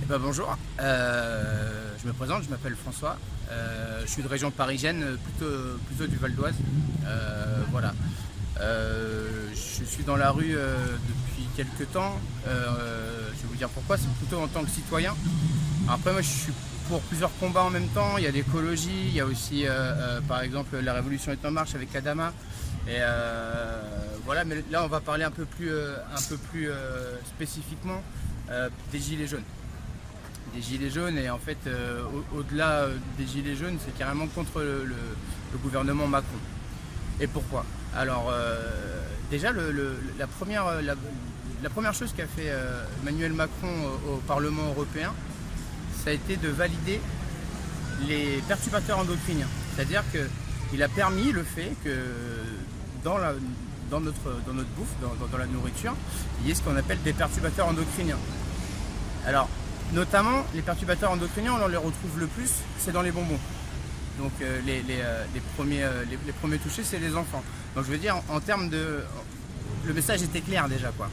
Bonjour, je me présente, je m'appelle François, je suis de région parisienne, plutôt du Val d'Oise. Voilà. Je suis dans la rue depuis quelques temps. Je vais vous dire pourquoi, c'est plutôt en tant que citoyen. Après moi je suis pour plusieurs combats en même temps, il y a l'écologie, il y a aussi par exemple la Révolution est en marche avec Adama. Et voilà, mais là on va parler un peu plus spécifiquement des gilets jaunes. Des gilets jaunes et en fait au-delà des gilets jaunes, c'est carrément contre le gouvernement Macron. Et pourquoi? Alors déjà la première chose qu'a fait Emmanuel Macron au Parlement européen, ça a été de valider les perturbateurs endocriniens. C'est-à-dire qu'il a permis le fait que dans notre bouffe, dans la nourriture, il y ait ce qu'on appelle des perturbateurs endocriniens. Alors, notamment, les perturbateurs endocriniens, on les retrouve le plus, c'est dans les bonbons. Donc les premiers touchés, c'est les enfants. Donc je veux dire, en termes de... Le message était clair déjà, quoi.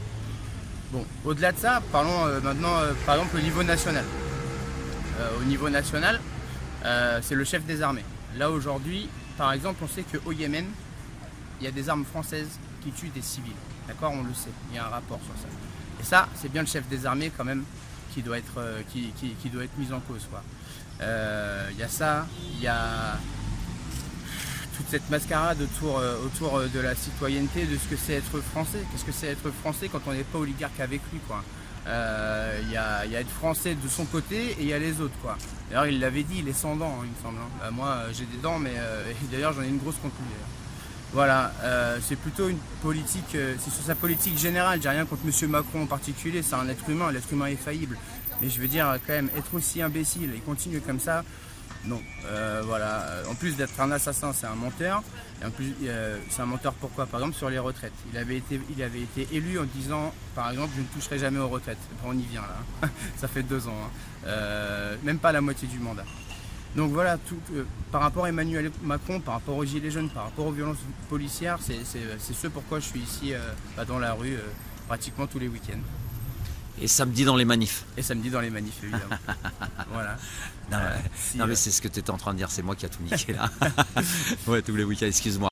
Bon, au-delà de ça, parlons maintenant, par exemple, au niveau national. Au niveau national, c'est le chef des armées. Là, aujourd'hui, par exemple, on sait qu'au Yémen, il y a des armes françaises qui tuent des civils. D'accord? On le sait, il y a un rapport sur ça. Et ça, c'est bien le chef des armées, quand même, qui doit être mis en cause, quoi. Il y a ça, il y a toute cette mascarade autour de la citoyenneté, de ce que c'est être français. Qu'est-ce que c'est être français quand on n'est pas oligarque avec lui, quoi. Il y a être français de son côté et il y a les autres, quoi. D'ailleurs il l'avait dit, il est sans dents, hein, il me semble. Moi j'ai des dents, mais d'ailleurs j'en ai une grosse contre lui. Voilà, c'est plutôt une politique, c'est sur sa politique générale, j'ai rien contre M. Macron en particulier, c'est un être humain, l'être humain est faillible. Mais je veux dire, quand même, être aussi imbécile et continuer comme ça, non. Voilà, en plus d'être un assassin, c'est un menteur. Et en plus, c'est un menteur pourquoi? Par exemple, sur les retraites. Il avait été élu en disant, par exemple, je ne toucherai jamais aux retraites. On y vient là, ça fait 2 ans, hein. Même pas la moitié du mandat. Donc voilà, par rapport à Emmanuel Macron, par rapport aux gilets jaunes, par rapport aux violences policières, c'est ce pourquoi je suis ici dans la rue pratiquement tous les week-ends. Et samedi dans les manifs. Et samedi dans les manifs, évidemment. Voilà. Non, mais c'est ce que tu étais en train de dire, c'est moi qui a tout niqué là. Ouais, tous les week-ends, excuse-moi.